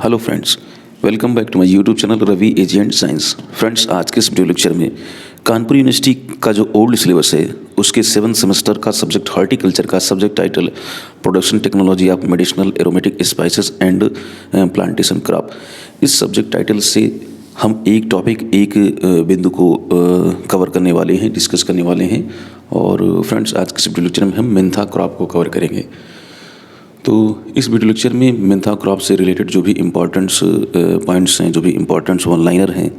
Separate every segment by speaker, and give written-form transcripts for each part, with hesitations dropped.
Speaker 1: Hello friends, welcome back to my YouTube channel Ravi AG and science. Friends, आज के इस video lecture में Kanpur university का जो ओल्ड सिलेबस है उसके 7th सेमेस्टर का सब्जेक्ट हॉर्टिकल्चर का subject title production technology of medicinal aromatic spices and plantation crop, इस सब्जेक्ट टाइटल से हम एक टॉपिक एक बिंदु को कवर करने वाले हैं, डिस्कस करने वाले हैं। और फ्रेंड्स, आज के इस वीडियो लेक्चर में हम मेंथा क्रॉप को कवर करेंगे। तो इस वीडियो लेक्चर में मेंथा क्रॉप से रिलेटेड जो भी इम्पोर्टेंट्स पॉइंट्स हैं, जो भी इम्पोर्टेंट्स वन लाइनर हैं,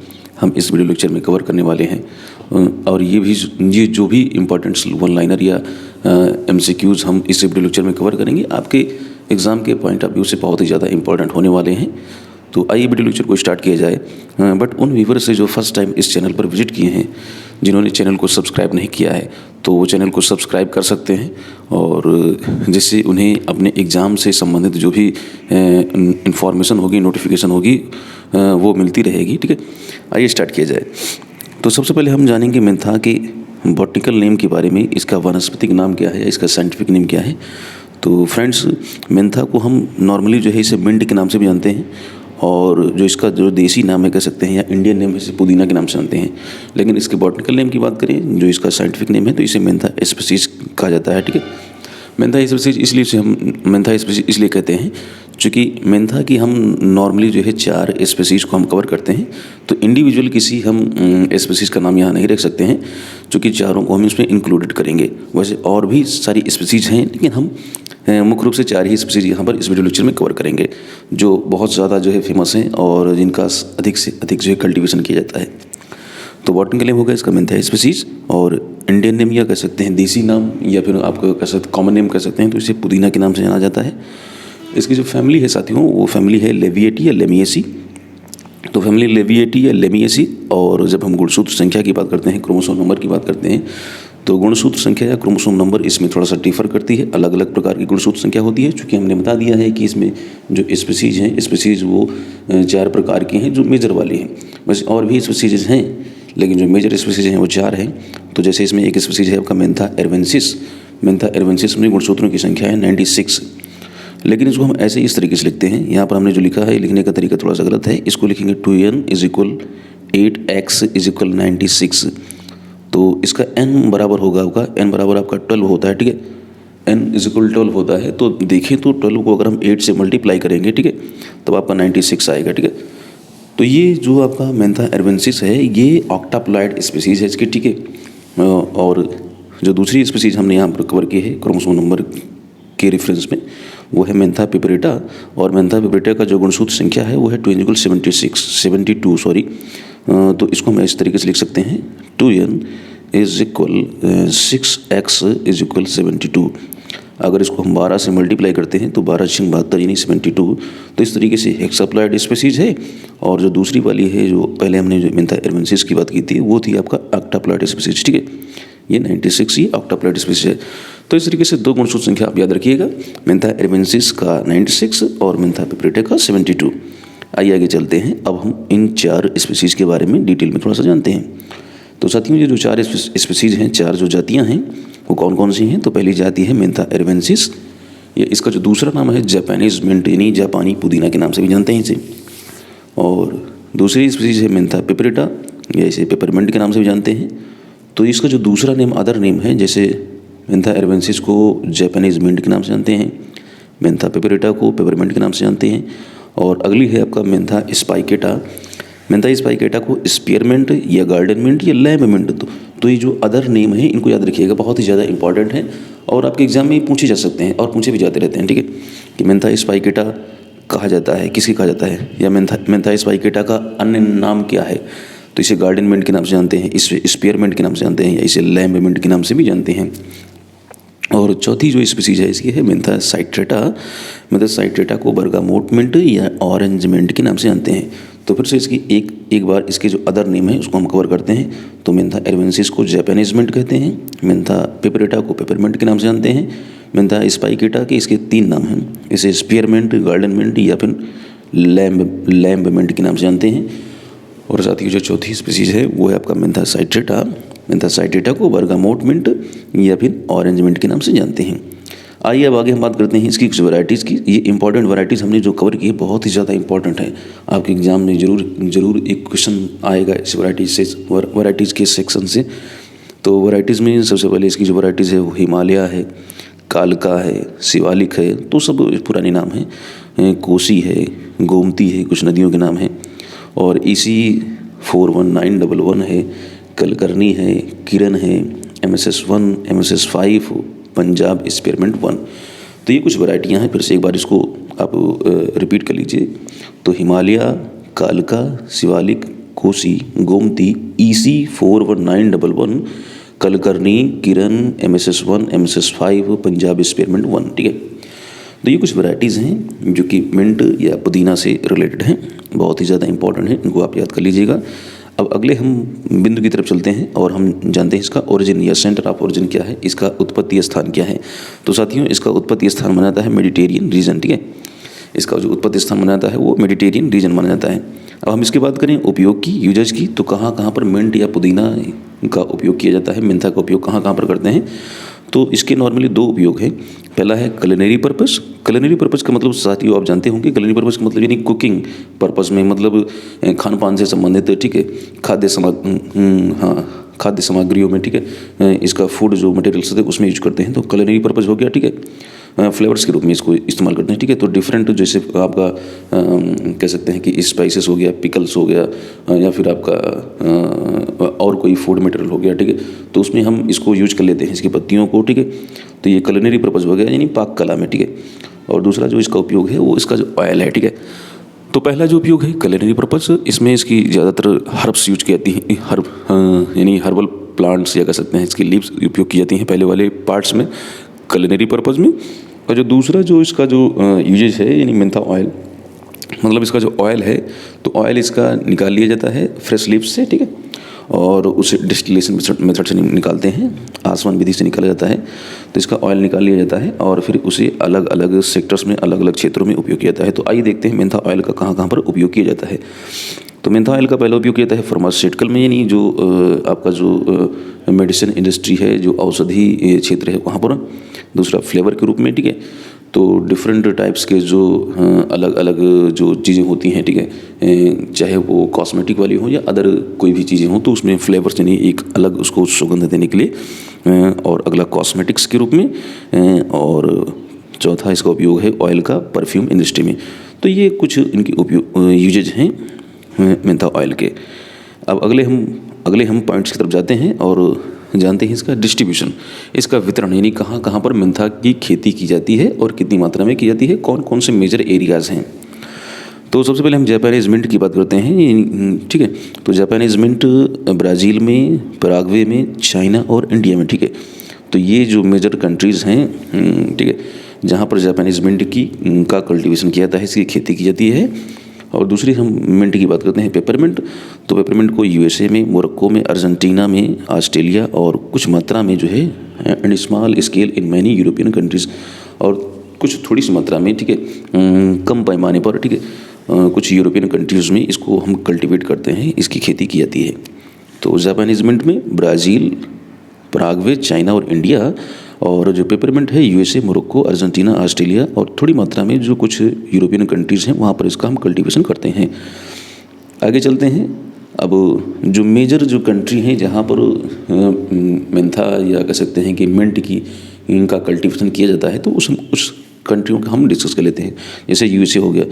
Speaker 1: हम इस वीडियो लेक्चर में कवर करने वाले हैं। और ये जो भी इम्पोर्टेंट्स वन लाइनर या MCQs हम इस वीडियो लेक्चर में कवर करेंगे, आपके एग्ज़ाम के पॉइंट ऑफ व्यू से बहुत ही ज़्यादा इंपॉर्टेंट होने वाले हैं। तो आइए वीडियो लेक्चर को स्टार्ट किया जाए। बट उन व्यूवर से जो फर्स्ट टाइम इस चैनल पर विजिट किए हैं, जिन्होंने चैनल को सब्सक्राइब नहीं किया है, तो वो चैनल को सब्सक्राइब कर सकते हैं और जिससे उन्हें अपने एग्ज़ाम से संबंधित जो भी इंफॉर्मेशन होगी, नोटिफिकेशन होगी, वो मिलती रहेगी। ठीक है, आइए स्टार्ट किया जाए। तो सबसे पहले हम जानेंगे मेंथा के बॉटनिकल नेम के बारे में। इसका वानस्पतिक नाम क्या है, इसका साइंटिफिक नेम क्या है। तो फ्रेंड्स, मेंथा को हम नॉर्मली जो है इसे मिंट के नाम से भी जानते हैं, और जो इसका जो देसी नाम है कह सकते हैं, या इंडियन नेम है इसे पुदीना के नाम से जानते हैं। लेकिन इसके बॉटनिकल नेम की बात करें, जो इसका साइंटिफिक नेम है, तो इसे मेंथा स्पीसीज कहा जाता है। ठीक है, मेंथा स्पीसीज इसलिए से हम मेंथा स्पीसीज इसलिए कहते हैं क्योंकि मेंथा की हम नॉर्मली जो है 4 स्पीसीज को हम कवर करते हैं। तो इंडिविजुअल किसी हम स्पीसीज का नाम यहाँ नहीं रख सकते हैं, क्योंकि चारों को हम इसमें इंक्लूडेड करेंगे। वैसे और भी सारी स्पीसीज हैं, लेकिन हम मुख्य रूप से 4 ही स्पीसीज यहाँ पर इस वीडियो लेक्चर में कवर करेंगे, जो बहुत ज़्यादा जो है फेमस हैं और जिनका अधिक से अधिक जो है कल्टीवेशन किया जाता है। तो बॉटनिकल नेम होगा इसका मेंथा स्पीसीज, और इंडियन नेम या कह सकते हैं देसी नाम, या फिर आप कह सकते कॉमन नेम कह सकते हैं, तो इसे पुदीना के नाम से जाना जाता है। इसकी जो फैमिली है साथियों, वो फैमिली है लेविएटी या लेमिएसी। तो फैमिली लेविएटी या लेमिएसी। और जब हम गुणसूत्र संख्या की बात करते हैं, क्रोमोसोम नंबर की बात करते हैं, तो गुणसूत्र संख्या या क्रोमोसोम नंबर इसमें थोड़ा सा डिफर करती है। अलग अलग प्रकार की गुणसूत्र संख्या होती है, चूँकि हमने बता दिया है कि इसमें जो स्पीसीज हैं, स्पीसीज वो 4 प्रकार की हैं जो मेजर वाली हैं। वैसे और भी स्पीसीज हैं, लेकिन जो मेजर स्पीसीज हैं वो 4 हैं। तो जैसे इसमें एक स्पीसीज है आपका मेंथा एर्वेंसिस। मेंथा एर्वेंसिस में गुणसूत्रों की संख्या है 96। लेकिन इसको हम ऐसे इस तरीके से लिखते हैं, यहाँ पर हमने जो लिखा है, लिखने का तरीका थोड़ा सा गलत है। इसको लिखेंगे 2n = 8x = 96। तो इसका n बराबर होगा आपका, n बराबर आपका 12 होता है। ठीक है, n = 12 होता है। तो देखें तो 12 को अगर हम 8 से मल्टीप्लाई करेंगे, ठीक है, तब आपका 96 आएगा। ठीक है, तो ये जो आपका मेंथा एर्वेंसिस है, ये ऑक्टाप्लॉइड स्पीसीज है इसकी। ठीक है, और जो दूसरी स्पीसीज हमने यहाँ पर कवर की है क्रोमोसोम नंबर के रेफरेंस में, वो है मेंथा पिपरेटा। और मेंथा पिपरेटा का जो गुणसूत्र संख्या है वो है 2n = 72 सॉरी। तो इसको हम इस तरीके से लिख सकते हैं, 2n = 6x = 72। अगर इसको हम 12 से मल्टीप्लाई करते हैं तो 12×72 यानी 72। तो इस तरीके से हेक्साप्लॉइड स्पीसीज है। और जो दूसरी वाली है, जो पहले हमने जो मेंथा एर्वेंसिस की बात की थी, वो थी आपका ऑक्टाप्लॉइड स्पीसीज। ठीक है, ये 96 ही ऑक्टाप्लॉइड स्पीसीज है। तो इस तरीके से 2 गुणसूत्र संख्या आप याद रखिएगा, मेंथा एर्वेंसिस का 96 और मेंथा पिपरेटा का 72। आइए आगे चलते हैं। अब हम इन 4 स्पीसीज के बारे में डिटेल में थोड़ा सा जानते हैं। तो साथियों, ये जो 4 स्पीसीज हैं, 4 जो जातियां हैं, वो कौन कौन सी हैं। तो पहली जाति है मेंथा एर्वेंसिस। ये इसका जो दूसरा नाम है जापानीज मिंट यानी जापानी पुदीना के नाम से भी जानते हैं इसे। और दूसरी स्पीसीज है मेंथा पिपरेटा, या इसे पेपरमिंट के नाम से भी जानते हैं। तो इसका जो दूसरा नेम, अदर नेम है, जैसे मेंथा एर्वेंसिस को जापानीज मिंट के नाम से जानते हैं, मेंथा पिपरेटा को पेपरमिंट के नाम से जानते हैं। और अगली है आपका मेंथा स्पाइकेटा। मेंथा स्पाइकेटा को स्पीयरमिंट या गार्डन मिंट या लैम्ब मिंट। तो ये जो अदर नेम है, इनको याद रखिएगा, बहुत ही ज़्यादा इंपॉर्टेंट है और आपके एग्जाम में पूछे जा सकते हैं और पूछे भी जाते रहते हैं। ठीक है, कि मेंथा स्पाइकेटा कहा जाता है, किसकी कहा जाता है, या मेंथा स्पाइकेटा का अन्य नाम क्या है। तो इसे गार्डन मिंट के नाम से जानते हैं, इसे स्पीयरमिंट के नाम से जानते हैं, या इसे लैम्ब मिंट के नाम से भी जानते हैं। और चौथी जो स्पीसीज है इसकी है मेंथा साइट्रेटा। मेंथा साइट्रेटा को बर्गामोट मिंट या ऑरेंज मिंट के नाम से जानते हैं। तो फिर से इसकी एक बार इसके जो अदर नेम है उसको हम कवर करते हैं। तो मेंथा एर्वेंसिस को जापानीज मिंट कहते हैं, मेंथा पिपरेटा को पेपरमिंट के नाम से जानते हैं, मेंथा स्पाइकेटा के इसके 3 नाम हैं, इसे स्पीयरमिंट, गार्डन मिंट या फिर लैम्ब मिंट के नाम से जानते हैं। और साथ ही जो चौथी स्पीसीज है वो है आपका मेंथा साइट्रेटा। मेंथा साइट्रेटा को बर्गामोट मिंट या फिर ऑरेंज मिंट के नाम से जानते हैं। आइए अब आगे हम बात करते हैं इसकी कुछ वैरायटीज़ की। ये इंपॉर्टेंट वैरायटीज़ हमने जो कवर की है बहुत ही ज़्यादा इंपॉर्टेंट है, आपके एग्जाम में ज़रूर एक क्वेश्चन आएगा इस वैरायटीज़ के सेक्शन से। तो वैरायटीज़ में सबसे पहले इसकी जो वैरायटीज़ है वो हिमालय है, कालका है, शिवालिक है, तो सब पुराने नाम हैं। कोसी है, गोमती है, कुछ नदियों के नाम हैं। और इसी 41911 है, कलकर्णी है, किरण है, MSS1, MSS5, पंजाब एक्सपेरिमेंट 1। तो ये कुछ वैरायटियाँ हैं, फिर से एक बार इसको आप रिपीट कर लीजिए। तो हिमालय, कालका, शिवालिक, कोसी, गोमती, EC 41911, कलकर्णी, किरण, MSS1, MSS5, पंजाब एक्सपेरिमेंट 1। ठीक है, तो ये कुछ वैरायटीज़ हैं जो कि मिंट या पुदीना से रिलेटेड हैं, बहुत ही ज़्यादा इंपॉर्टेंट है, इनको आप याद कर लीजिएगा। अब अगले हम बिंदु की तरफ चलते हैं और हम जानते हैं इसका ओरिजिन या सेंटर ऑफ ओरिजिन क्या है, इसका उत्पत्ति स्थान क्या है। तो साथियों, इसका उत्पत्ति स्थान माना जाता है मेडिटेरियन रीजन। ठीक है, इसका जो उत्पत्ति स्थान माना जाता है वो मेडिटेरियन रीजन माना जाता है। अब हम इसकी बात करें उपयोग की, यूजेज की, तो कहाँ कहाँ पर मिंट या पुदीना का उपयोग किया जाता है, मेंथा का उपयोग कहाँ कहाँ पर करते हैं। तो इसके नॉर्मली दो उपयोग हैं। पहला है कुलिनरी पर्पस। कुलिनरी पर्पस का मतलब साथियों आप जानते होंगे, कुलिनरी पर्पस का मतलब यानी कुकिंग पर्पस में, मतलब खान पान से संबंधित। ठीक है, खाद्य सामग्रियों में। ठीक है, इसका फूड जो मटेरियल्स होते हैं उसमें यूज करते हैं, तो कुलिनरी पर्पस हो गया। ठीक है, फ्लेवर्स के रूप में इसको इस्तेमाल करते हैं। ठीक है, तो डिफरेंट जैसे आपका कह सकते हैं कि स्पाइसेस हो गया, पिकल्स हो गया, या फिर आपका और कोई फूड मटेरियल हो गया। ठीक है, तो उसमें हम इसको यूज कर लेते हैं, इसकी पत्तियों को। ठीक है, तो ये कुलिनरी पर्पस हो गया यानी पाक कला में। ठीक है, और दूसरा जो इसका उपयोग है वो इसका जो ऑयल है। ठीक है, तो पहला जो उपयोग है कुलिनरी पर्पस, इसमें इसकी ज़्यादातर हर्ब्स यूज की जाती हैं, यानी हर्बल प्लांट्स या कह सकते हैं इसकी लीव्स उपयोग की जाती हैं पहले वाले पार्ट्स में कुलिनरी पर्पस में। और जो दूसरा जो इसका जो यूजेज है यानी मेंथा ऑयल, मतलब इसका जो ऑयल है तो ऑयल इसका निकाल लिया जाता है फ्रेश लीव्स से। ठीक है, और उसे डिस्टिलेशन मेथड से निकालते हैं, आसवन विधि से निकाला जाता है। तो इसका ऑयल निकाल लिया जाता है और फिर उसे अलग अलग सेक्टर्स में, अलग अलग क्षेत्रों में उपयोग किया जाता है। तो आइए देखते हैं मेंथा ऑयल का कहाँ कहाँ पर उपयोग किया जाता है। तो मेंथा ऑयल का पहला उपयोग किया जाता है फार्मास्यूटिकल में, यानी जो आपका जो मेडिसिन इंडस्ट्री है, जो औषधि क्षेत्र है वहाँ पर। दूसरा फ्लेवर के रूप में। ठीक है, तो डिफरेंट टाइप्स के जो अलग अलग जो चीज़ें होती हैं, ठीक है, चाहे वो कॉस्मेटिक वाली हो या अदर कोई भी चीज़ें हों, तो उसमें फ्लेवर्स यानी एक अलग उसको सुगंध देने के लिए। और अगला कॉस्मेटिक्स के रूप में। और चौथा इसका उपयोग है ऑयल का परफ्यूम इंडस्ट्री में। तो ये कुछ इनके उपयोग यूजेज हैं मेंथा ऑयल के। अब अगले हम पॉइंट्स की तरफ जाते हैं और जानते हैं इसका डिस्ट्रीब्यूशन, इसका वितरण, यानी कहाँ कहाँ पर मेंथा की खेती की जाती है और कितनी मात्रा में की जाती है, कौन कौन से मेजर एरियाज़ हैं। तो सबसे पहले हम जापानीज मिंट की बात करते हैं। ठीक है, तो जापानीज मिंट ब्राज़ील में, पराग्वे में, चाइना और इंडिया में। ठीक है, तो ये जो मेजर कंट्रीज़ हैं, ठीक है, जहाँ पर जापानीज मिंट का कल्टीवेशन किया जाता है, इसकी खेती की जाती है। और दूसरी हम मिंट की बात करते हैं पेपरमिंट। तो पेपरमिंट को USA में, मोरक्को में, अर्जेंटीना में, ऑस्ट्रेलिया और कुछ मात्रा में जो है and small scale in many European countries, और कुछ थोड़ी सी मात्रा में, ठीक है, कम पैमाने पर, ठीक है, कुछ यूरोपियन कंट्रीज़ में इसको हम कल्टीवेट करते हैं, इसकी खेती की जाती है। तो जापानीज मिंट में ब्राज़ील, पराग्वे, चाइना और इंडिया, और जो पेपरमिंट है USA, मोरक्को, अर्जेंटीना, ऑस्ट्रेलिया और थोड़ी मात्रा में जो कुछ यूरोपियन कंट्रीज़ हैं वहाँ पर इसका हम कल्टीवेशन करते हैं। आगे चलते हैं। अब जो मेजर जो कंट्री हैं जहाँ पर मेंथा या कह सकते हैं कि मिंट की इनका कल्टीवेशन किया जाता है, तो उस कंट्रियों का हम डिस्कस कर लेते हैं। जैसे USA हो गया,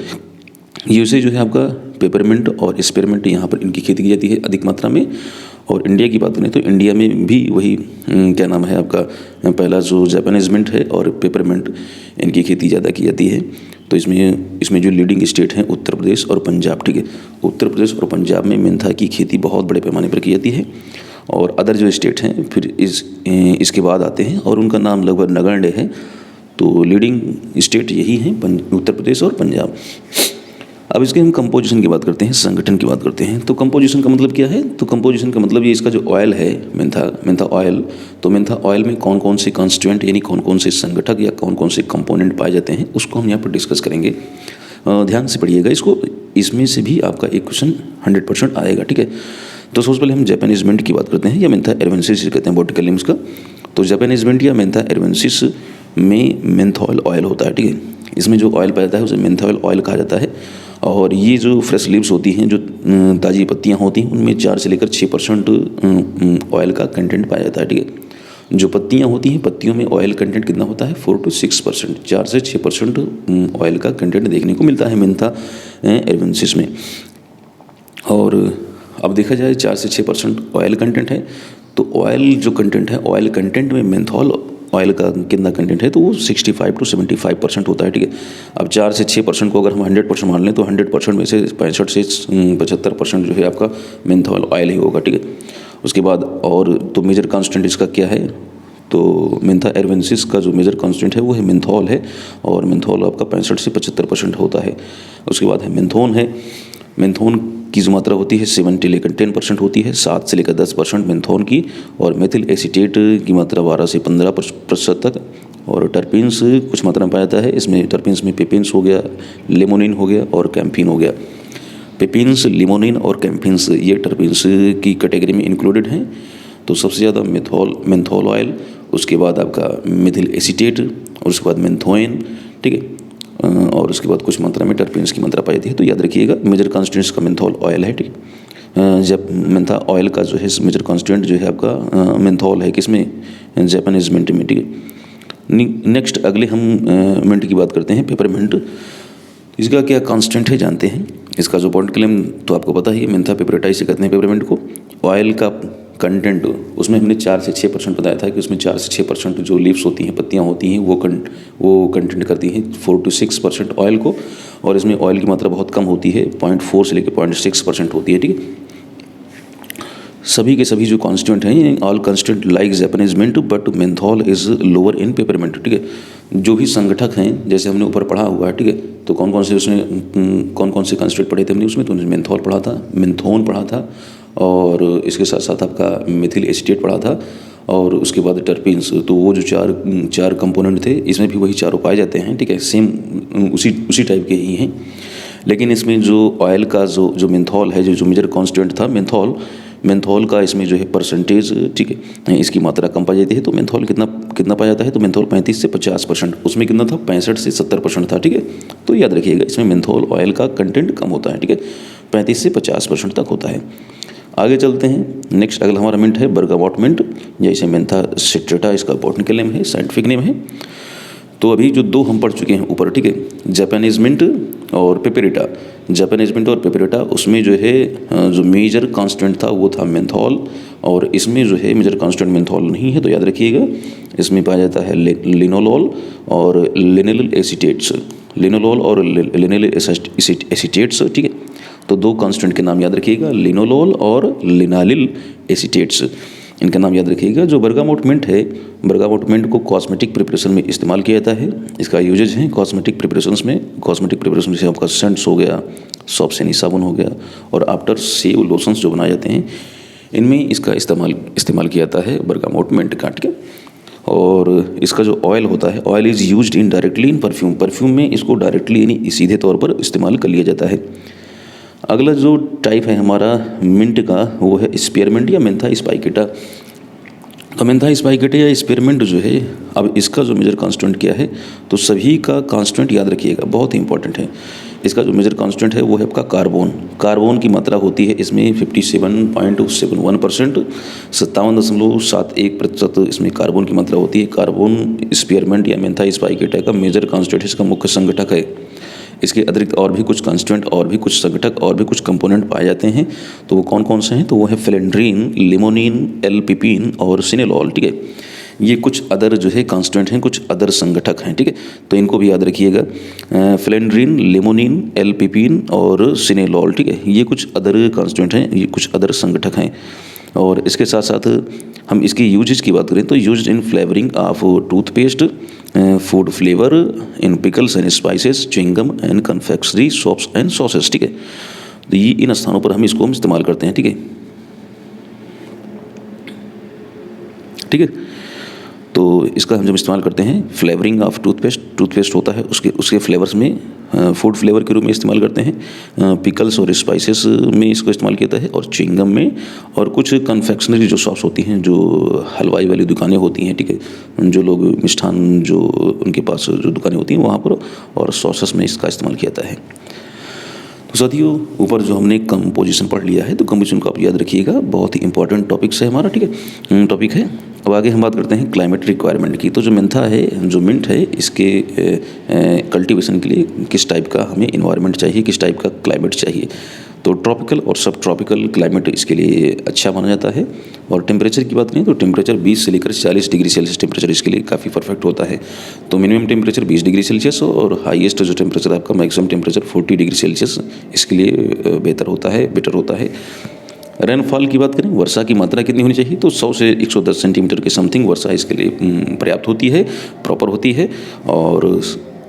Speaker 1: USA जो है आपका पेपरमिंट और स्पेयरमिंट यहाँ पर इनकी खेती की जाती है अधिक मात्रा में। और इंडिया की बात करें तो इंडिया में भी वही क्या नाम है आपका, पहला जो जापानीज मिंट है और पेपरमिंट, इनकी खेती ज़्यादा की जाती है। तो इसमें जो लीडिंग स्टेट हैं उत्तर प्रदेश और पंजाब। ठीक है, उत्तर प्रदेश और पंजाब में मेंथा की खेती बहुत बड़े पैमाने पर की जाती है। और अदर जो स्टेट हैं फिर इसके बाद आते हैं और उनका नाम लगभग नगण्य है। तो लीडिंग स्टेट यही हैं, उत्तर प्रदेश और पंजाब। अब इसके हम कंपोजिशन की बात करते हैं, संगठन की बात करते हैं। तो कंपोजिशन का मतलब क्या है? तो कंपोजिशन का मतलब ये इसका जो ऑयल है मेंथा ऑयल, तो मेंथा ऑयल में कौन कौन से कॉन्स्टिट्यूएंट यानी कौन कौन से संगठक या कौन कौन से कंपोनेंट पाए जाते हैं, उसको हम यहाँ पर डिस्कस करेंगे। ध्यान से पढ़िएगा इसको, इसमें से भी आपका एक क्वेश्चन 100% आएगा। ठीक है, तो सबसे पहले हम जापानीज मिंट की बात करते हैं या मेंथा एरवेंसिस कहते हैं बॉटिकल नेम्स का। तो जापानीज मिंट या मेंथा एरवेंसिस में मेंथॉल ऑयल होता है, ठीक है। इसमें जो ऑयल पाया जाता है उसे मेंथॉल ऑयल कहा जाता है। और ये जो फ्रेश लीव्स होती हैं, जो ताज़ी पत्तियाँ होती हैं, उनमें 4 से लेकर 6% ऑयल का कंटेंट पाया जाता है, ठीक है। जो पत्तियाँ होती हैं, पत्तियों में ऑयल कंटेंट कितना होता है? 4 to 6%, 4 से 6% ऑयल का कंटेंट देखने को मिलता है मेंथा एरबेंसिस में। और अब देखा जाए 4 से 6% ऑयल कंटेंट है, तो ऑयल जो कंटेंट है, ऑयल कंटेंट में मेंथॉल ऑयल का कितना कंटेंट है, तो वो 65 to 75% होता है, ठीक है। अब 4 से 6% को अगर हम 100% मान लें तो 100% में से 65 से 75% जो है आपका मेंथॉल ऑयल ही होगा, ठीक है। उसके बाद और तो मेजर कांस्टेंट इसका क्या है, तो मेंथा एरबेंसिस का जो मेजर कांस्टेंट है वो है मेंथॉल है, और मेंथॉल आपका 65 से 75% होता है। उसके बाद है मेंथोन है। मेंथोन की जो मात्रा होती है 7 लेकर 10% होती है, 7 से लेकर 10% मेंथोन की। और मेथिल एसीटेट की मात्रा 12 से 15% तक। और टर्पीन्स कुछ मात्रा में पाया जाता है, इसमें टर्पीन्स में पेपिन्स हो गया, लिमोनिन हो गया और कैम्फीन हो गया। पेपिन्स, लिमोनिन और कैम्फिन्स ये टर्पीन्स की कैटेगरी में इंक्लूडेड हैं। तो सबसे ज़्यादा मेंथॉल ऑयल, उसके बाद आपका मेथिल एसीटेट, और उसके बाद मेंथोइन, ठीक है। और उसके बाद कुछ मात्रा में टर्पीन्स की मात्रा पाई जाती है। तो याद रखिएगा मेजर कॉन्स्टिट्यूंट्स का मेंथॉल ऑयल है, ठीक है। जब मेंथा ऑयल का जो है मेजर कॉन्स्टिट्यूंट जो है आपका मेंथॉल है, किसमें? जापानीज मिंट में, ठीक है। नेक्स्ट अगले हम मिंट की बात करते हैं, पेपरमिंट। इसका क्या कांस्टेंट है जानते हैं। इसका जो पॉइंट क्लेम तो आपको पता ही है, मेंथा पेपरेटाई से कहते हैं पेपरमिंट को। ऑयल का कंटेंट उसमें हमने 4 से 6% बताया था कि उसमें 4 से 6% जो लीव्स होती हैं, पत्तियां होती हैं, वो कंटेंट करती हैं 4 to 6% ऑयल को। और इसमें ऑयल की मात्रा बहुत कम होती है, 0.4 से लेकर 0.6% होती है, ठीक है। सभी के सभी जो कॉन्स्टिट्यूंट हैं, all constituent like Japanese mint but menthol is lower in peppermint, ठीक है। जो भी संगठक हैं, जैसे हमने ऊपर पढ़ा हुआ है, ठीक है। तो कौन कौन से कॉन्स्टिट्यूंट पढ़े थे हमने उसमें, तो मेंथॉल पढ़ा था, मेंथोन पढ़ा था, और इसके साथ साथ आपका मेथिल एसीटेट पढ़ा था, और उसके बाद टर्पीन्स। तो वो जो चार कंपोनेंट थे, इसमें भी वही चारों पाए जाते हैं, ठीक है। सेम उसी टाइप के ही हैं। लेकिन इसमें जो ऑयल का जो मेंथॉल है, जो मेजर कॉन्स्टिट्यूंट था मेंथॉल का इसमें जो है परसेंटेज, ठीक है, इसकी मात्रा कम पाई जाती है। तो मेंथॉल कितना पाया जाता है, तो मेंथॉल 35 से 50%, उसमें कितना था 65 से 70% था, ठीक है। तो याद रखिएगा इसमें मेंथॉल ऑयल का कंटेंट कम होता है, ठीक है, 35 से 50% तक होता है। आगे चलते हैं। नेक्स्ट अगला हमारा मिंट है बर्गामॉट मिंट, जैसे मेंथा सिट्रेटा इसका बॉटनिकल नेम है, साइंटिफिक नेम है। तो अभी जो दो हम पढ़ चुके हैं ऊपर, ठीक है, जापानीज मिंट और पेपरेटा। जापानीज मिंट और पेपरेटा, उसमें जो है जो मेजर कांस्टेंट था वो था मेंथॉल, और इसमें जो है मेजर कांस्टेंट मेंथॉल नहीं है। तो याद रखिएगा इसमें पाया जाता है लिनोलॉल और लिनेल एसीटेट्स, लिनोलॉल और लिनेल एसीटेट्स, ठीक है। तो दो कांस्टेंट के नाम याद रखिएगा, लिनोलॉल और लिनालिल एसीटेट्स, इनका नाम याद रखिएगा। जो बर्गामॉट मिंट है, बर्गामॉट मिंट को कॉस्मेटिक प्रिपरेशन में इस्तेमाल किया जाता है। इसका यूजेज है कॉस्मेटिक प्रिपरेशंस में। कॉस्मेटिक प्रिपरेशन जैसे आपका सेंट्स हो गया, सॉप सेनी साबुन हो गया, और आफ्टर सेव लोशंस जो बनाए जाते हैं, इनमें इसका इस्तेमाल किया जाता है बर्गामॉट मिंट काट के। और इसका जो ऑयल होता है, oil is used in directly in perfume में इसको डायरेक्टली यानी सीधे तौर पर इस्तेमाल कर लिया जाता है। अगला जो टाइप है हमारा मिंट का, वो है स्पीयरमिंट या मेंथा स्पाइकेटा। तो मेंथा स्पाइकेटा या स्पीयरमिंट जो है, अब इसका जो मेजर कांस्टेंट क्या है, तो सभी का कांस्टेंट याद रखिएगा, बहुत ही इंपॉर्टेंट है। इसका जो मेजर कांस्टेंट है वो है आपका कार्बन की मात्रा होती है इसमें 57.71%, 57.71% इसमें कार्बन की मात्रा होती है। कार्बन स्पीयरमिंट या मेंथा स्पाइकेटा का मेजर कांस्टेंट, इसका मुख्य संगठक है। इसके अतिरिक्त और भी कुछ कांस्टेंट, और भी कुछ संगठक, और भी कुछ कंपोनेंट पाए जाते हैं। तो वो कौन कौन से हैं, तो वो है फ्लेंड्रीन, लिमोनिन, एल-पिपिन और सिनेलॉल, ठीक है। ये कुछ अदर जो है कांस्टेंट हैं, कुछ अदर संगठक हैं, ठीक है। तो इनको भी याद रखिएगा, फ्लेंड्रीन, लिमोनिन, एल-पिपिन और सिनेलॉल, ठीक है। ये कुछ अदर कांस्टेंट हैं, ये कुछ अदर संगठक हैं। और इसके साथ साथ हम इसकी यूजेज की बात करें तो used in flavouring of toothpaste, food flavour, in pickles and spices, chewing gum and confectionery soaps and sauces, ठीक है। तो ये इन स्थानों पर हम इसको इस्तेमाल करते हैं, ठीक है, ठीक है। तो इसका हम जब इस्तेमाल करते हैं फ्लेवरिंग ऑफ टूथपेस्ट होता है उसके फ्लेवर्स में फूड फ्लेवर के रूप में इस्तेमाल करते हैं, पिकल्स और स्पाइसेस में इसको इस्तेमाल किया जाता है, और च्युइंगम में, और कुछ कन्फेक्शनरी जो शॉप्स होती हैं, जो हलवाई वाली दुकानें होती हैं, ठीक है, जो लोग मिष्ठान जो उनके पास जो दुकानें होती हैं वहाँ पर, और सॉसेस में इसका इस्तेमाल किया जाता है। तो साथियों, ऊपर जो हमने कंपोजिशन पढ़ लिया है, तो कंपोजिशन को आप याद रखिएगा, बहुत ही इंपॉर्टेंट टॉपिक्स है हमारा, ठीक है, टॉपिक है। अब आगे हम बात करते हैं क्लाइमेट रिक्वायरमेंट की। तो जो मेंथा है, जो मिंट है, इसके कल्टीवेशन के लिए किस टाइप का हमें इन्वायरमेंट चाहिए, किस टाइप का क्लाइमेट चाहिए। तो ट्रॉपिकल और सब ट्रॉपिकल क्लाइमेट इसके लिए अच्छा माना जाता है। और टेम्परेचर की बात करें तो टेम्परेचर 20 से लेकर 40 डिग्री सेल्सियस टेम्परेचर इसके लिए काफ़ी परफेक्ट होता है। तो मिनिमम टेम्परेचर 20 डिग्री सेल्सियस और हाईएस्ट जो टेम्परेचर आपका मैक्सिमम टेम्परेचर 40 डिग्री सेल्सियस इसके लिए बेटर होता है। रेनफॉल की बात करें, वर्षा की मात्रा कितनी होनी चाहिए, तो 100 से 110 सेंटीमीटर के समथिंग वर्षा इसके लिए पर्याप्त होती है, प्रॉपर होती है। और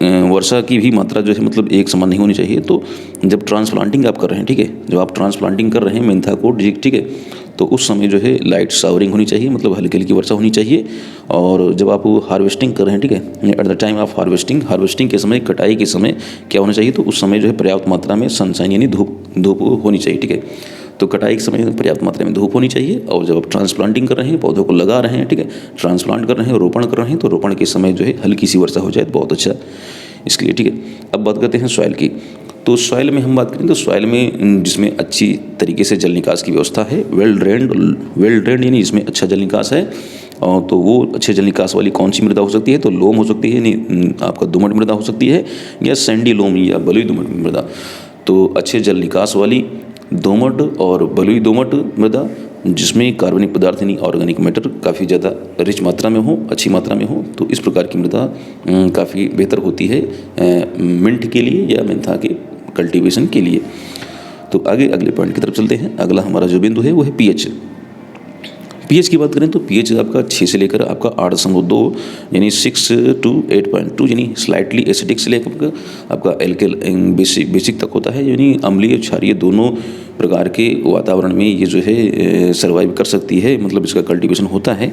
Speaker 1: वर्षा की भी मात्रा जो है मतलब एक समान नहीं होनी चाहिए। तो जब ट्रांसप्लांटिंग आप कर रहे हैं, ठीक है, जब आप ट्रांसप्लांटिंग कर रहे हैं मेंथा को, ठीक है, तो उस समय जो है लाइट शावरिंग होनी चाहिए, मतलब हल्की हल्की वर्षा होनी चाहिए। और जब आप हार्वेस्टिंग कर रहे हैं, ठीक है, at the time of harvesting के समय, कटाई के समय क्या होना चाहिए, तो उस समय जो है पर्याप्त मात्रा में सनशाइन यानी धूप होनी चाहिए, ठीक है। तो कटाई के समय पर्याप्त मात्रा में धूप होनी चाहिए। और जब आप ट्रांसप्लांटिंग कर रहे हैं, पौधों को लगा रहे हैं, ठीक है, ट्रांसप्लांट कर रहे हैं, रोपण कर रहे हैं, तो रोपण के समय जो है हल्की सी वर्षा हो जाए तो बहुत अच्छा इसके लिए, ठीक है। अब बात करते हैं सॉइल की। तो सॉइल में हम बात करें तो सॉइल में जिसमें अच्छी तरीके से जल निकास की व्यवस्था है, वेल ड्रेन्ड यानी जिसमें अच्छा जल निकास है, और तो वो अच्छे जल निकास वाली कौन सी मृदा हो सकती है, तो लोम हो सकती है, यानी आपका दोमट मृदा हो सकती है, या सैंडी लोम या बलुई दोमट मृदा। तो अच्छे जल निकास वाली दोमट और बलुई दोमट मृदा जिसमें कार्बनिक पदार्थ यानी ऑर्गेनिक मैटर काफ़ी ज़्यादा रिच मात्रा में हो, अच्छी मात्रा में हो, तो इस प्रकार की मृदा काफ़ी बेहतर होती है मिंट के लिए या मेंथा के कल्टीवेशन के लिए। तो आगे अगले पॉइंट की तरफ चलते हैं। अगला हमारा जो बिंदु है वो है पीएच की बात करें तो पीएच आपका 6 से लेकर आपका 8.2 यानी 6 to 8.2 यानी स्लाइटली एसिडिक से लेकर आपका एल्कल बेसिक तक होता है, यानी अम्लीय क्षारीय दोनों प्रकार के वातावरण में ये जो है सर्वाइव कर सकती है, मतलब इसका कल्टीवेशन होता है।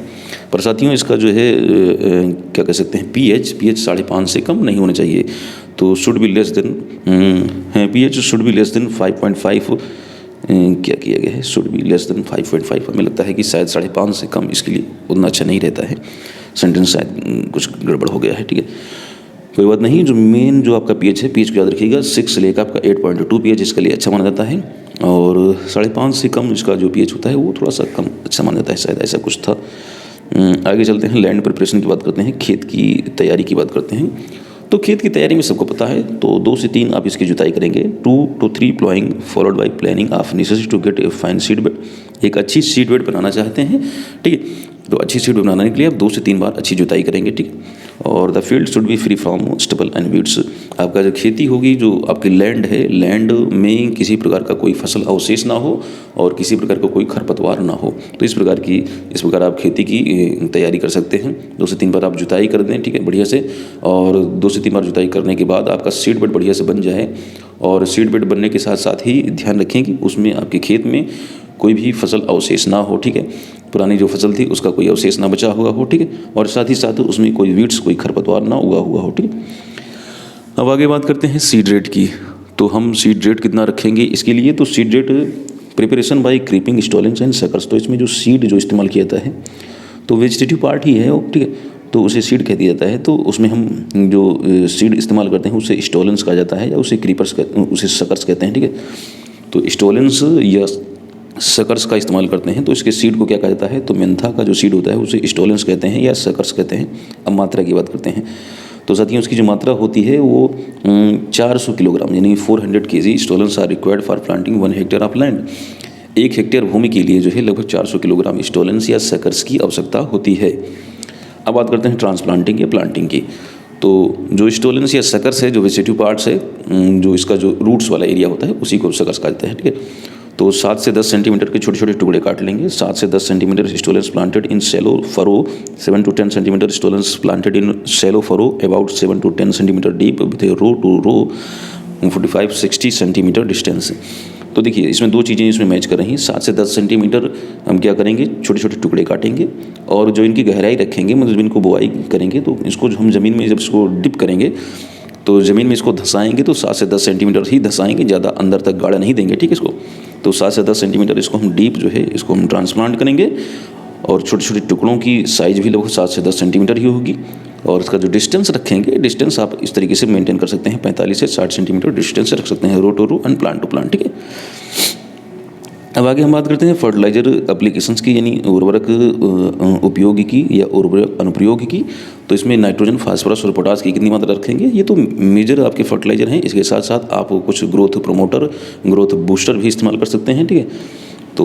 Speaker 1: पर साथियों, इसका जो है क्या कह सकते हैं, पीएच 5.5 से कम नहीं होना चाहिए। तो should be less than pH should be less than 5.5 क्या किया गया है, शुड बी लेस देन 5.5। हमें लगता है कि शायद 5.5 से कम इसके लिए उतना अच्छा नहीं रहता है, सेंटेंस शायद कुछ गड़बड़ हो गया है, ठीक है, कोई बात नहीं। जो मेन जो आपका पीएच है, पीएच को याद रखिएगा, 6 से लेकर आपका 8.2 पीएच इसके लिए अच्छा माना जाता है, और 5.5 से कम इसका जो पीएच होता है वो थोड़ा सा कम अच्छा माना जाता है, शायद ऐसा कुछ था। आगे चलते हैं, लैंड प्रिपरेशन की बात करते हैं, खेत की तैयारी की बात करते हैं। तो खेत की तैयारी में सबको पता है, तो 2 से 3 आप इसकी जुताई करेंगे, 2 to 3 ploughing followed by planning of necessary to get a fine seed bed. एक अच्छी सीड बेड बनाना चाहते हैं, ठीक है, तो अच्छी सीड बेड बनाने के लिए आप 2 से 3 बार अच्छी जुताई करेंगे, ठीक है। और the field should be free from stubble and weeds. आपका जो खेती होगी, जो आपकी लैंड है, लैंड में किसी प्रकार का कोई फसल अवशेष ना हो और किसी प्रकार का कोई खरपतवार ना हो। तो इस प्रकार आप खेती की तैयारी कर सकते हैं। 2 से 3 बार आप जुताई कर दें, ठीक है, बढ़िया से, और 2 से 3 बार जुताई करने के बाद आपका सीड बेड बढ़िया से बन जाए। और सीड बेड बनने के साथ साथ ही ध्यान रखें कि उसमें आपके खेत में कोई भी फसल अवशेष ना हो, ठीक है, पुरानी जो फसल थी उसका कोई अवशेष ना बचा हुआ हो, ठीक है, और साथ ही साथ उसमें कोई वीड्स, कोई खरपतवार ना उगा हुआ हो, ठीक है। अब आगे बात करते हैं सीड रेट की। तो हम सीड रेट कितना रखेंगे इसके लिए, तो seed rate preparation by creeping stolons and suckers. तो इसमें जो सीड जो इस्तेमाल किया जाता है तो वेजिटेटिव पार्ट ही है वो, ठीक है, तो उसे सीड कह दिया जाता है। तो उसमें हम जो सीड इस्तेमाल करते हैं उसे स्टॉलेंस कहा जाता है, या उसे क्रीपर्स उसे सकर्स कहते हैं, ठीक है। तो स्टॉलेंस या सकर्स का इस्तेमाल करते हैं। तो इसके सीड को क्या कहा जाता है, तो मेंथा का जो सीड होता है उसे स्टॉलेंस कहते हैं या सकर्स कहते हैं। अब मात्रा की बात करते हैं, तो साथियों उसकी जो मात्रा होती है वो 400 किलोग्राम यानी 400 kg stolons are required for planting 1 hectare of land. 1 hectare भूमि के लिए जो है लगभग 400 किलोग्राम स्टॉलेंस या सकर्स की आवश्यकता होती है। अब बात करते हैं ट्रांसप्लांटिंग या प्लांटिंग की। तो जो स्टॉलेंस या सकर्स है, जो वेजिटेटिव पार्ट्स है, जो इसका जो रूट्स वाला एरिया होता है उसी को सकर्स कहते हैं, ठीक है। तो 7 से 10 सेंटीमीटर के छोटे छोटे टुकड़े काट लेंगे। 7 से 10 centimetre stolons planted in shallow furrow, 7 to 10 centimetre stolons planted in shallow furrow about 7 to 10 centimetre deep with row to row 45-60 centimetre distance. तो देखिए इसमें दो चीज़ें इसमें मैच कर रही हैं। 7 से 10 सेंटीमीटर हम क्या करेंगे, छोटे छोटे टुकड़े काटेंगे और जो इनकी गहराई रखेंगे, मतलब इनको बुआई करेंगे तो इसको जो हम ज़मीन में जब इसको डिप करेंगे तो ज़मीन में इसको धंसाएंगे तो 7 से 10 सेंटीमीटर ही धंसाएंगे, ज़्यादा अंदर तक गाढ़ा नहीं देंगे, ठीक है। इसको तो 7 से 10 सेंटीमीटर इसको हम डीप जो है इसको हम ट्रांसप्लांट करेंगे और छोटे छोटे टुकड़ों की साइज़ भी लगभग 7 से 10 सेंटीमीटर ही होगी। और इसका जो डिस्टेंस रखेंगे, डिस्टेंस आप इस तरीके से मेंटेन कर सकते हैं, 45 से 60 सेंटीमीटर डिस्टेंस रख सकते हैं row to row and plant to plant, ठीक है। अब आगे हम बात करते हैं फर्टिलाइजर एप्लीकेशंस की, यानी उर्वरक उपयोग की या उर्वरक अनुप्रयोग की। तो इसमें नाइट्रोजन, फास्फोरस और पोटास की कितनी मात्रा रखेंगे, ये तो मेजर आपके फर्टिलाइजर हैं। इसके साथ साथ आप कुछ ग्रोथ प्रोमोटर, ग्रोथ बूस्टर भी इस्तेमाल कर सकते हैं, ठीक है। तो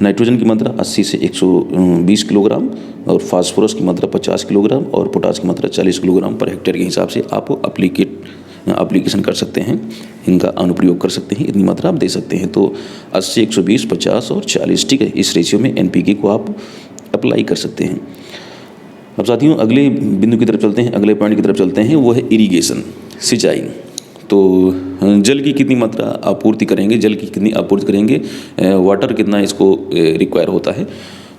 Speaker 1: नाइट्रोजन की मात्रा 80 से 120 किलोग्राम और फास्फोरस की मात्रा 50 किलोग्राम और पोटास की मात्रा 40 किलोग्राम पर हेक्टेयर के हिसाब से आप एप्लीकेशन कर सकते हैं, इनका अनुप्रयोग कर सकते हैं, इतनी मात्रा आप दे सकते हैं। तो 80, 120, 50 और 40, ठीक है, इस रेशियो में NPK को आप अप्लाई कर सकते हैं। अब साथियों अगले बिंदु की तरफ चलते हैं, अगले पॉइंट की तरफ चलते हैं, वो है इरिगेशन, सिंचाई। तो जल की कितनी मात्रा आपूर्ति करेंगे, जल की कितनी आपूर्ति करेंगे, वाटर कितना इसको रिक्वायर होता है।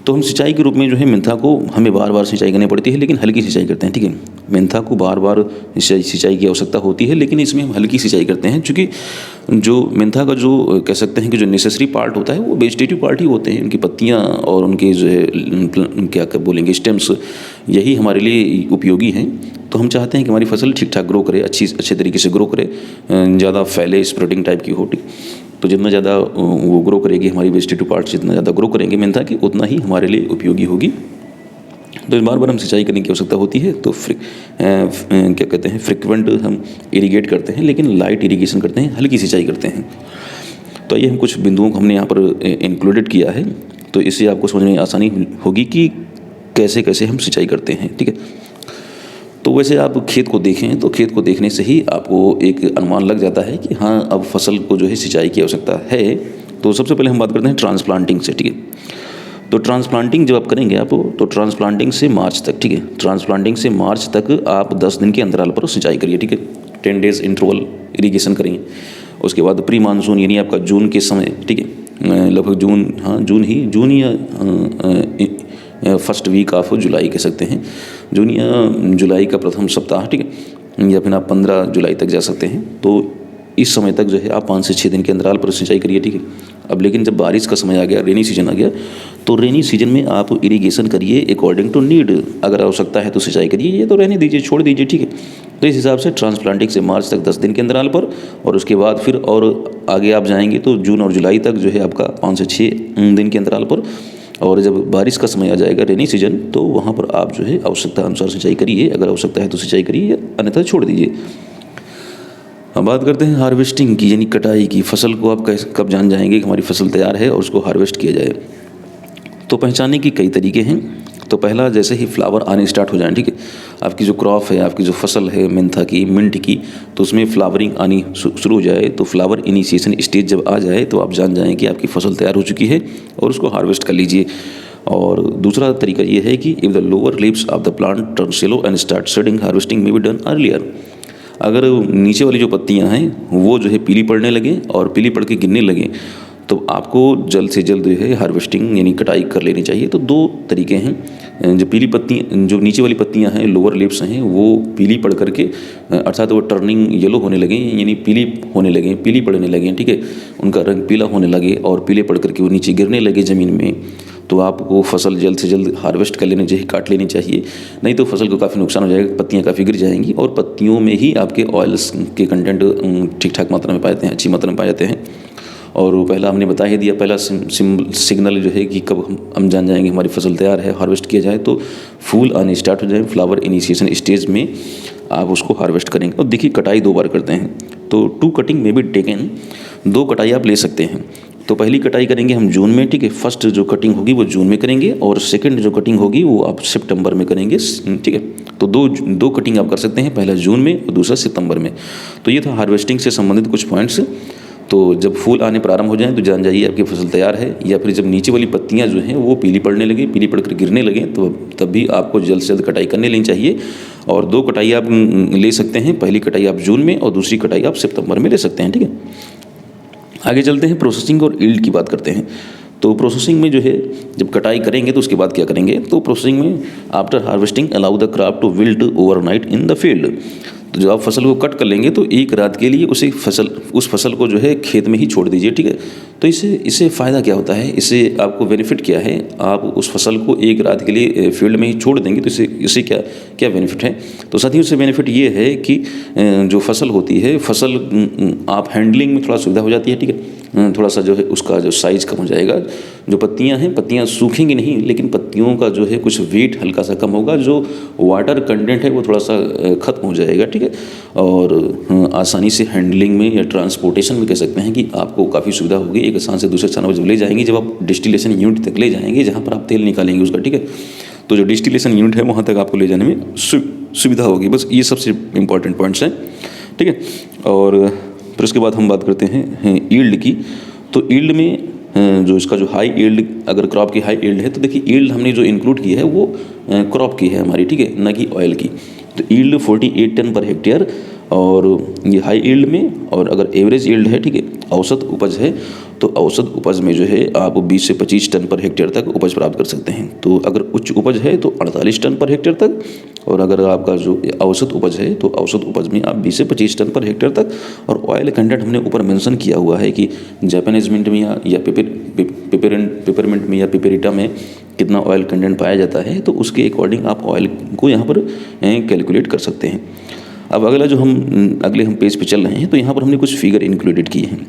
Speaker 1: तो हम सिंचाई के रूप में जो है मेंथा को हमें बार बार सिंचाई करनी पड़ती है, लेकिन हल्की सिंचाई करते हैं, ठीक है। मेंथा को बार बार सिंचाई की आवश्यकता होती है, लेकिन इसमें हम हल्की सिंचाई करते हैं, क्योंकि जो मेंथा का जो कह सकते हैं कि जो नेसेसरी पार्ट होता है वो वेजिटेटिव पार्ट ही होते हैं, उनकी पत्तियाँ और उनके जो है क्या बोलेंगे स्टेम्स, यही हमारे लिए उपयोगी हैं। तो हम चाहते हैं कि हमारी फसल ठीक ठाक ग्रो करे, अच्छे तरीके से ग्रो करे, ज़्यादा फैले, स्प्रेडिंग टाइप की हो, तो जितना ज़्यादा वो ग्रो करेगी, हमारी वेजिटेटिव पार्ट्स जितना ज़्यादा ग्रो करेंगे मेंथा की, उतना ही हमारे लिए उपयोगी होगी। तो बार बार हम सिंचाई करने की आवश्यकता होती है, तो क्या कहते हैं फ्रिक्वेंट हम इरिगेट करते हैं, लेकिन लाइट इरिगेशन करते हैं, हल्की सिंचाई करते हैं। तो ये हम कुछ बिंदुओं को हमने यहाँ पर इंक्लूडेड किया है, तो इससे आपको समझने में आसानी होगी कि कैसे कैसे हम सिंचाई करते हैं, ठीक है। तो वैसे आप खेत को देखें तो खेत को देखने से ही आपको एक अनुमान लग जाता है कि हाँ अब फसल को जो है सिंचाई की आवश्यकता है। तो सबसे पहले हम बात करते हैं ट्रांसप्लांटिंग से, ठीक है। तो ट्रांसप्लांटिंग जब आप करेंगे आप, तो ट्रांसप्लांटिंग से मार्च तक, ठीक है, ट्रांसप्लांटिंग से मार्च तक आप 10 दिन के अंतराल पर सिंचाई करिए, ठीक है। 10 डेज इंटरवल इरीगेशन करेंगे। उसके बाद प्री मानसून यानी आपका जून के समय, ठीक है, लगभग जून या फर्स्ट वीक ऑफ जुलाई कह सकते हैं, जून या जुलाई का प्रथम सप्ताह, ठीक है, या फिर आप 15 जुलाई तक जा सकते हैं। तो इस समय तक जो है आप 5 से 6 दिन के अंतराल पर सिंचाई करिए, ठीक है। अब लेकिन जब बारिश का समय आ गया, रेनी सीजन आ गया, तो रेनी सीजन में आप इरिगेशन करिए अकॉर्डिंग टू नीड। अगर आवश्यकता है तो सिंचाई करिए, ये तो रहने दीजिए, छोड़ दीजिए, ठीक है। तो इस हिसाब से ट्रांसप्लांटिंग से मार्च तक 10 दिन के अंतराल पर, और उसके बाद फिर और आगे आप जाएंगे तो जून और जुलाई तक जो है आपका 5 से 6 दिन के अंतराल पर। और जब बारिश का समय आ जाएगा रेनी सीजन, तो वहाँ पर आप जो है आवश्यकता अनुसार सिंचाई करिए, अगर आवश्यकता है तो सिंचाई करिए, अन्यथा छोड़ दीजिए। अब बात करते हैं हार्वेस्टिंग की, यानी कटाई की। फसल को आप कब जान जाएंगे कि हमारी फसल तैयार है और उसको हार्वेस्ट किया जाए। तो पहचानने की कई तरीके हैं। तो पहला, जैसे ही फ्लावर आने स्टार्ट हो जाए, ठीक है, आपकी जो क्रॉप है, आपकी जो फसल है मेंथा की, मिंट की, तो उसमें फ्लावरिंग आनी शुरू हो जाए, तो फ्लावर इनिशिएशन स्टेज जब आ जाए तो आप जान जाएं कि आपकी फसल तैयार हो चुकी है और उसको हार्वेस्ट कर लीजिए। और दूसरा तरीका ये है कि if the lower leaves of the plant turn yellow and start shedding, harvesting में बी डन अर्लियर। अगर नीचे वाली जो पत्तियां हैं वो जो है पीली पड़ने लगे और पीली पड़ के गिरने लगे, तो आपको जल्द से जल्द जो है हार्वेस्टिंग यानी कटाई कर लेनी चाहिए। तो दो तरीके हैं, जो पीली पत्तियां, जो नीचे वाली पत्तियां हैं, लोअर लिप्स हैं, वो पीली पड़ करके अर्थात वो टर्निंग येलो होने लगे, यानी पीली होने लगे, पीली पड़ने लगे, ठीक है, उनका रंग पीला होने लगे और पीले पड़ करके वो नीचे गिरने लगे ज़मीन में, तो आपको फसल जल्द से जल्द हार्वेस्ट कर लेनी चाहिए, काट लेनी चाहिए। नहीं तो फसल को काफ़ी नुकसान हो जाएगा, पत्तियां काफ़ी गिर जाएंगी और पत्तियों में ही आपके ऑयल्स के कंटेंट ठीक ठाक मात्रा में पाए जाते हैं, अच्छी मात्रा में पाए जाते हैं। और पहला हमने बता ही दिया, पहला सिग्नल जो है कि कब हम जान जाएंगे हमारी फसल तैयार है, हार्वेस्ट किया जाए, तो फूल आने स्टार्ट हो जाए, फ्लावर इनिशिएशन स्टेज में आप उसको हार्वेस्ट करेंगे। और देखिए कटाई 2 बार करते हैं, तो 2 कटिंग में भी टेकन, 2 कटाई आप ले सकते हैं। तो पहली कटाई करेंगे हम जून में, ठीक है, फर्स्ट जो कटिंग होगी वो जून में करेंगे और सेकंड जो कटिंग होगी वो आप सितंबर में करेंगे, ठीक है। तो दो कटिंग आप कर सकते हैं, पहला जून में और दूसरा सितंबर में। तो ये था हार्वेस्टिंग से संबंधित कुछ पॉइंट्स। तो जब फूल आने प्रारंभ हो जाएं तो जान जाइए आपकी फसल तैयार है, या फिर जब नीचे वाली पत्तियां जो हैं वो पीली पड़ने लगे, पीली पड़कर गिरने लगे, तो तब भी आपको जल्द से जल्द कटाई करने लेनी चाहिए। और 2 कटाई आप ले सकते हैं, पहली कटाई आप जून में और दूसरी कटाई आप सितंबर में ले सकते हैं, ठीक है। आगे चलते हैं, प्रोसेसिंग और यील्ड की बात करते हैं। तो प्रोसेसिंग में जो है जब कटाई करेंगे तो उसके बाद क्या करेंगे, तो प्रोसेसिंग में after harvesting allow the crop to wilt overnight in the field. तो जब आप फसल को कट कर लेंगे तो एक रात के लिए उस फसल को जो है खेत में ही छोड़ दीजिए, ठीक है। तो इससे फ़ायदा क्या होता है, इससे आपको बेनिफिट क्या है, आप उस फसल को एक रात के लिए फील्ड में ही छोड़ देंगे तो इससे क्या क्या बेनिफिट है। तो साथियों इससे बेनिफिट ये है कि जो फसल होती है, फसल आप हैंडलिंग में थोड़ा सुविधा हो जाती है, ठीक है। थोड़ा सा जो है उसका जो साइज़ कम हो जाएगा, जो पत्तियां हैं पत्तियां सूखेंगी नहीं, लेकिन पत्तियों का जो है कुछ वेट हल्का सा कम होगा, जो वाटर कंटेंट है वो थोड़ा सा ख़त्म हो जाएगा, ठीक है। और आसानी से हैंडलिंग में या ट्रांसपोर्टेशन में कह सकते हैं कि आपको काफ़ी सुविधा होगी। एक स्थान से दूसरे स्थान पर जब ले जाएंगे, जब आप डिस्टिलेशन यूनिट तक ले जाएंगे जहाँ पर आप तेल निकालेंगे उसका, ठीक है, तो जो डिस्टिलेशन यूनिट है वहाँ तक आपको ले जाने में सुविधा होगी। बस ये सबसे इम्पॉर्टेंट पॉइंट्स हैं, ठीक है। और फिर उसके बाद हम बात करते हैं यील्ड की। तो यील्ड में जो इसका जो हाई यील्ड, अगर क्रॉप की हाई यील्ड है तो देखिए यील्ड हमने जो इंक्लूड की है वो क्रॉप की है हमारी, ठीक है, ना कि ऑयल की। तो यील्ड 48 टन पर हेक्टेयर, और ये हाई यील्ड में। और अगर एवरेज यील्ड है, ठीक है, औसत उपज है, तो औसत उपज में जो है आप 20 से 25 टन पर हेक्टेयर तक उपज प्राप्त कर सकते हैं। तो अगर उच्च उपज है तो 48 टन पर हेक्टेयर तक, और अगर आपका जो औसत उपज है तो औसत उपज में आप 20 से 25 टन पर हेक्टेयर तक। और ऑयल कंटेंट हमने ऊपर मेंशन किया हुआ है कि जापानीज मिंट में या पेपरमिंट में या पिपरिटा में कितना ऑयल कंटेंट पाया जाता है, तो उसके अकॉर्डिंग आप ऑयल को यहाँ पर कैलकुलेट कर सकते हैं। अब अगले हम पेज पे चल रहे हैं, तो यहाँ पर हमने कुछ फिगर इंक्लूडेड किए हैं।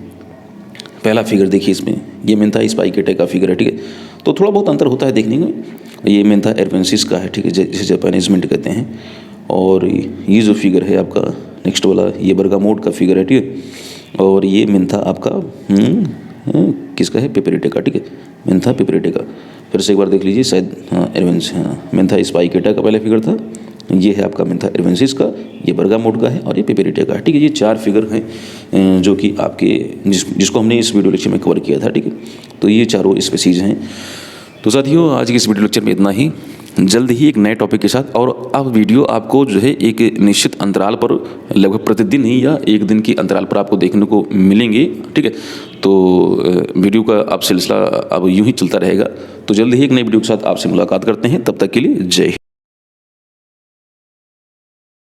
Speaker 1: पहला फिगर देखिए, इसमें ये मेंथा स्पाइकेटा का फिगर है, ठीक है। तो थोड़ा बहुत अंतर होता है देखने में। ये मेंथा एरवेंसिस का है, ठीक है, जिसे जापानीज मिंट कहते हैं। और ये जो फिगर है आपका नेक्स्ट वाला, ये बर्गामोट का फिगर है, ठीक है। और ये मेंथा आपका किसका है, पिपरिटा का, ठीक है, मेंथा पिपरिटा का। फिर से एक बार देख लीजिए, शायद मेंथा स्पाइकेटा का पहला फिगर था, ये है आपका मेंथा एरवेंसिस का, ये बर्गामोट का है, और ये पिपरिटा का, ठीक है। ये 4 फिगर हैं जो कि आपके जिसको हमने इस वीडियो लेक्चर में कवर किया था, ठीक है। तो ये चारों स्पीसीज हैं। तो साथियों आज के इस वीडियो लेक्चर में इतना ही। जल्द ही एक नए टॉपिक के साथ, और अब वीडियो आपको जो है एक निश्चित अंतराल पर, लगभग प्रतिदिन ही या एक दिन के अंतराल पर आपको देखने को मिलेंगे, ठीक है। तो वीडियो का अब सिलसिला अब यूँ ही चलता रहेगा। तो जल्द ही एक नई वीडियो के साथ आपसे मुलाकात करते हैं, तब तक के लिए जय हिंद।